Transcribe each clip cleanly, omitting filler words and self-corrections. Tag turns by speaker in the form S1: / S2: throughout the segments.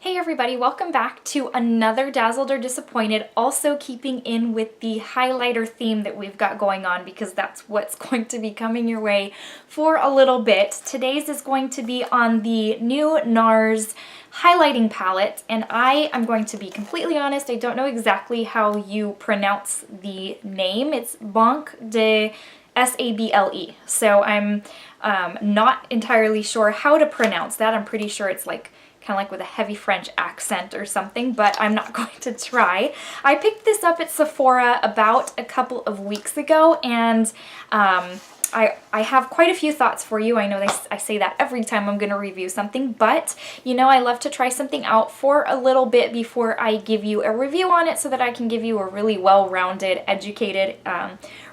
S1: Hey everybody, welcome back to another Dazzled or Disappointed, also keeping in with the highlighter theme that we've got going on because that's what's going to be coming your way for a little bit. Today's is going to be on the new Nars highlighting palette, and I am going to be completely honest, I don't know exactly how you pronounce the name. It's Banc De Sable. So I'm not entirely sure how to pronounce that. I'm pretty sure it's like kind of like with a heavy French accent or something, but I'm not going to try. I picked this up at Sephora about a couple of weeks ago, and I have quite a few thoughts for you. I know I say that every time I'm going to review something, but you know I love to try something out for a little bit before I give you a review on it so that I can give you a really well-rounded, educated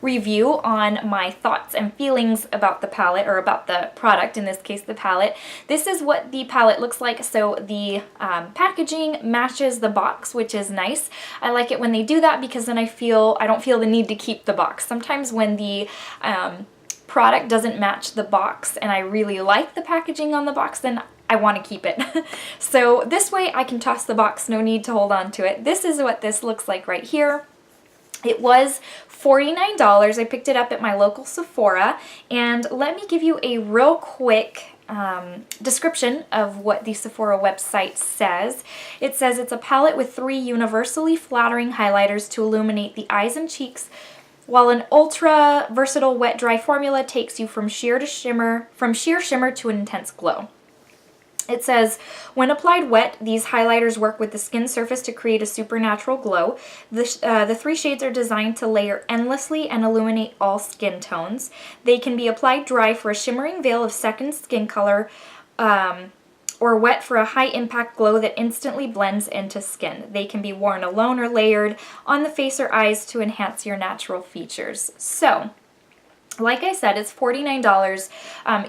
S1: review on my thoughts and feelings about the palette, or about the product, in this case the palette. This is what the palette looks like. So the packaging matches the box, which is nice. I like it when they do that because then I don't feel the need to keep the box. Sometimes when the product doesn't match the box and I really like the packaging on the box, then I want to keep it. So this way I can toss the box, no need to hold on to it. This is what this looks like right here. It was $49. I picked it up at my local Sephora, and let me give you a real quick description of what the Sephora website says. It says it's a palette with 3 universally flattering highlighters to illuminate the eyes and cheeks, while an ultra versatile wet dry formula takes you from sheer shimmer to an intense glow. It says, when applied wet, these highlighters work with the skin surface to create a supernatural glow. The 3 shades are designed to layer endlessly and illuminate all skin tones. They can be applied dry for a shimmering veil of second skin color, or wet for a high-impact glow that instantly blends into skin. They can be worn alone or layered on the face or eyes to enhance your natural features. So, like I said, it's $49.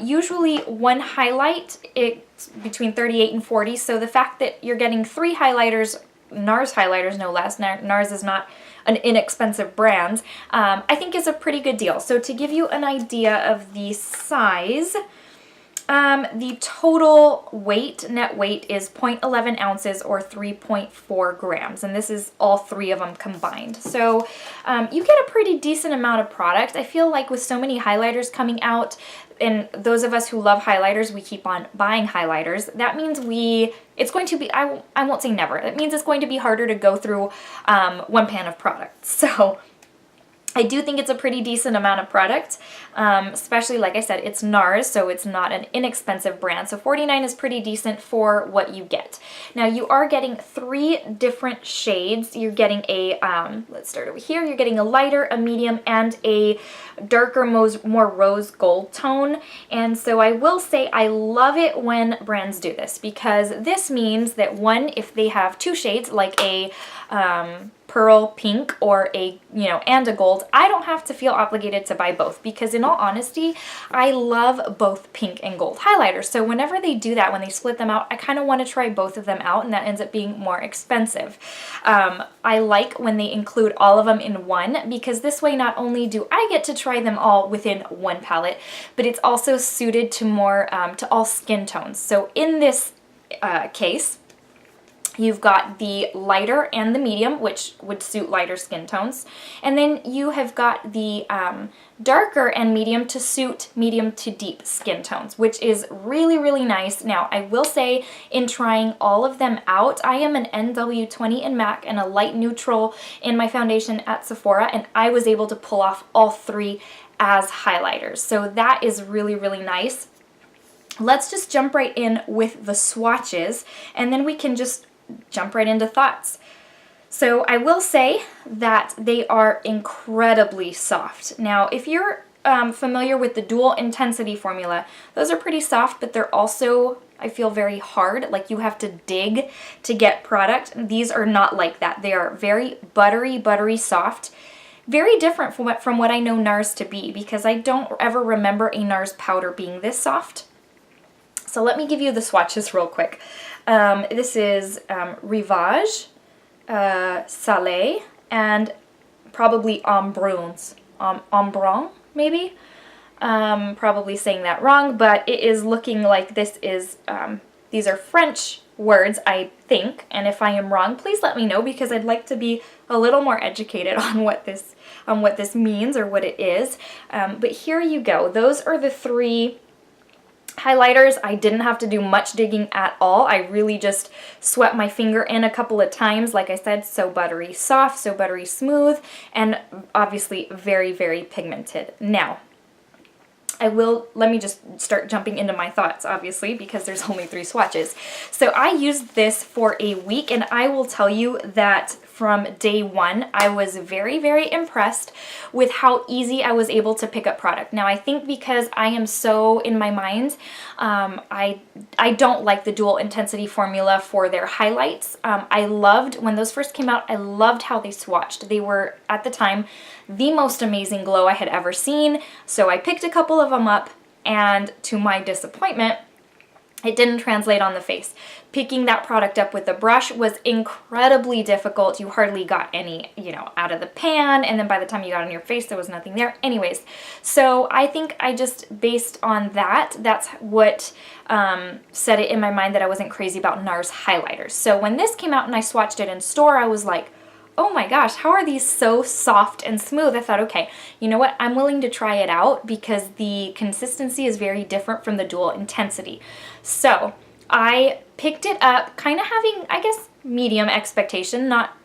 S1: Usually one highlight, it's between $38 and $40, so the fact that you're getting 3 highlighters, Nars highlighters no less, Nars is not an inexpensive brand, I think is a pretty good deal. So to give you an idea of the size, the total weight, net weight, is 0.11 ounces or 3.4 grams, and this is all 3 of them combined. So you get a pretty decent amount of product. I feel like with so many highlighters coming out, and those of us who love highlighters, we keep on buying highlighters. That means it's going to be, I won't say never, it means it's going to be harder to go through one pan of product. So I do think it's a pretty decent amount of product, especially, like I said, it's Nars, so it's not an inexpensive brand. So $49 is pretty decent for what you get. Now, you are getting 3 different shades. You're getting a, let's start over here, you're getting a lighter, a medium, and a darker, more rose gold tone. And so I will say I love it when brands do this, because this means that, one, if they have 2 shades, like a pearl pink or a, and a gold, I don't have to feel obligated to buy both, because in all honesty, I love both pink and gold highlighters. So whenever they do that, when they split them out, I kind of want to try both of them out, and that ends up being more expensive. I like when they include all of them in one, because this way not only do I get to try them all within one palette, but it's also suited to more, to all skin tones. So in this case, you've got the lighter and the medium, which would suit lighter skin tones. And then you have got the darker and medium to suit medium to deep skin tones, which is really, really nice. Now, I will say, in trying all of them out, I am an NW20 in MAC and a light neutral in my foundation at Sephora, and I was able to pull off all 3 as highlighters. So that is really, really nice. Let's just jump right in with the swatches, and then we can just jump right into thoughts. So I will say that they are incredibly soft. Now, if you're familiar with the dual intensity formula, those are pretty soft, but they're also, I feel, very hard. Like you have to dig to get product. These are not like that. They are very buttery soft. Very different from what I know Nars to be, because I don't ever remember a Nars powder being this soft. So let me give you the swatches real quick. This is Rivage, Salé, and probably Embrun, maybe? Probably saying that wrong, but it is looking like this is, these are French words, I think, and if I am wrong, please let me know, because I'd like to be a little more educated on what this means or what it is. But here you go. Those are the 3 highlighters. I didn't have to do much digging at all. I really just swept my finger in a couple of times. Like I said, so buttery soft, so buttery smooth, and obviously very, very pigmented. Now, let me just start jumping into my thoughts, obviously, because there's only 3 swatches. So I used this for a week, and I will tell you that from day 1, I was very, very impressed with how easy I was able to pick up product. Now, I think because I am so in my mind, I don't like the dual intensity formula for their highlights. I loved, when those first came out, I loved how they swatched. They were, at the time, the most amazing glow I had ever seen. So I picked a couple of them up, and to my disappointment, it didn't translate on the face. Picking that product up with the brush was incredibly difficult. You hardly got any, out of the pan, and then by the time you got on your face, there was nothing there. Anyways, so I think I just, based on that, that's what set it in my mind that I wasn't crazy about NARS highlighters. So when this came out and I swatched it in store, I was like, oh my gosh, how are these so soft and smooth? I thought, okay, you know what? I'm willing to try it out because the consistency is very different from the dual intensity. So I picked it up kind of having, I guess, medium expectation, not,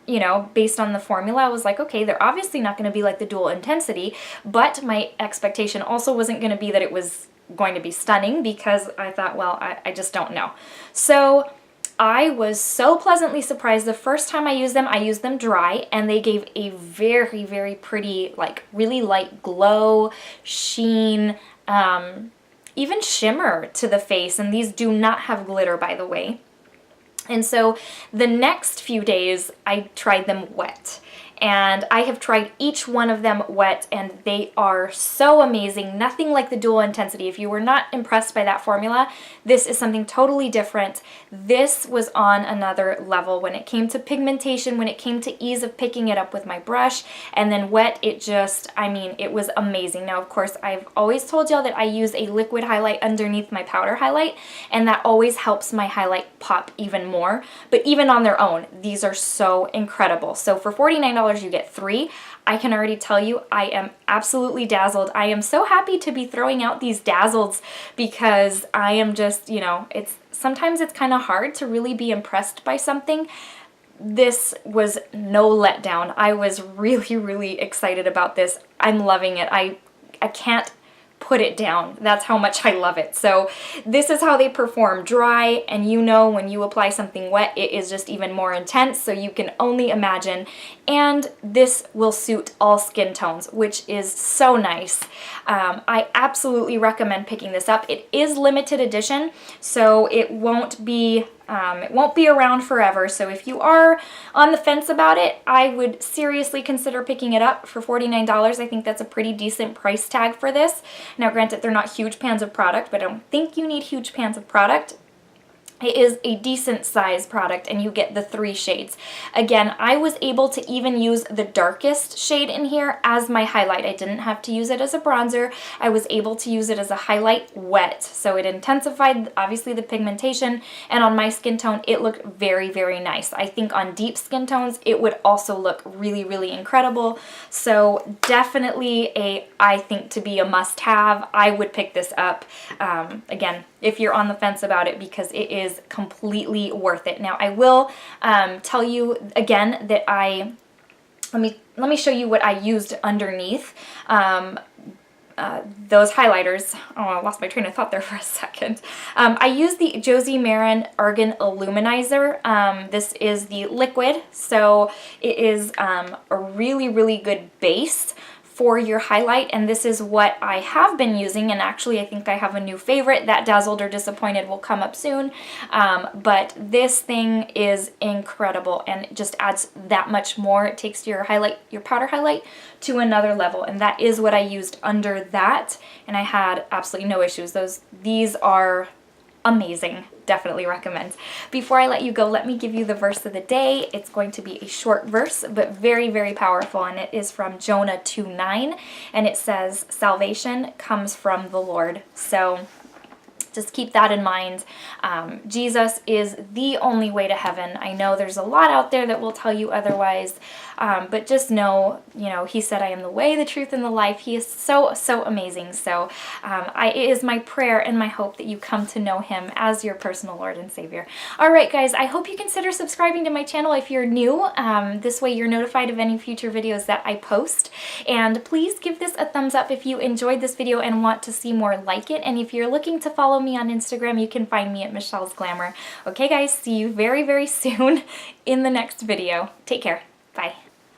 S1: based on the formula. I was like, okay, they're obviously not going to be like the dual intensity, but my expectation also wasn't going to be that it was going to be stunning, because I thought, well, I just don't know. So I was so pleasantly surprised. The first time I used them dry, and they gave a very, very pretty, like really light glow, sheen, even shimmer to the face. And these do not have glitter, by the way. And so the next few days I tried them wet. And I have tried each one of them wet, and they are so amazing. Nothing like the dual intensity. If you were not impressed by that formula, this is something totally different. This was on another level when it came to pigmentation, when it came to ease of picking it up with my brush, and then wet, it just, it was amazing. Now, of course, I've always told y'all that I use a liquid highlight underneath my powder highlight, and that always helps my highlight pop even more. But even on their own, these are so incredible. So for $49, you get 3. I can already tell you I am absolutely dazzled. I am so happy to be throwing out these Dazzleds, because I am just, sometimes it's kind of hard to really be impressed by something. This was no letdown. I was really, really excited about this. I'm loving it. I can't put it down. That's how much I love it. So this is how they perform dry, and when you apply something wet, it is just even more intense, so you can only imagine. And this will suit all skin tones, which is so nice. I absolutely recommend picking this up. It is limited edition, so it won't be around forever. So if you are on the fence about it, I would seriously consider picking it up for $49. I think that's a pretty decent price tag for this. Now, granted, they're not huge pans of product, but I don't think you need huge pans of product. It is a decent size product, and you get the 3 shades. Again, I was able to even use the darkest shade in here as my highlight. I didn't have to use it as a bronzer. I was able to use it as a highlight wet. So it intensified, obviously, the pigmentation, and on my skin tone, it looked very, very nice. I think on deep skin tones, it would also look really, really incredible. So definitely I think to be a must-have. I would pick this up. Again, if you're on the fence about it, because it is completely worth it. Now, I will tell you again that let me show you what I used underneath those highlighters. Oh, I lost my train of thought there for a second. I used the Josie Maran Argan Illuminizer. This is the liquid, so it is a really, really good base for your highlight, and this is what I have been using, and actually I think I have a new favorite. That Dazzled or Disappointed will come up soon, but this thing is incredible, and it just adds that much more. It takes your powder highlight to another level, and that is what I used under that, and I had absolutely no issues. These are amazing. Definitely recommend. Before I let you go, let me give you the verse of the day. It's going to be a short verse, but very, very powerful, and it is from Jonah 2:9, and it says, "Salvation comes from the Lord." So Just keep that in mind. Jesus is the only way to heaven. I know there's a lot out there that will tell you otherwise, but just know, you know, he said, I am the way, the truth, and the life. He is so, so amazing. So it is my prayer and my hope that you come to know him as your personal Lord and Savior. All right, guys, I hope you consider subscribing to my channel if you're new. This way you're notified of any future videos that I post. And please give this a thumbs up if you enjoyed this video and want to see more like it. And if you're looking to follow me on Instagram, you can find me at Michelle's Glamour. Okay, guys, see you very, very soon in the next video. Take care. Bye.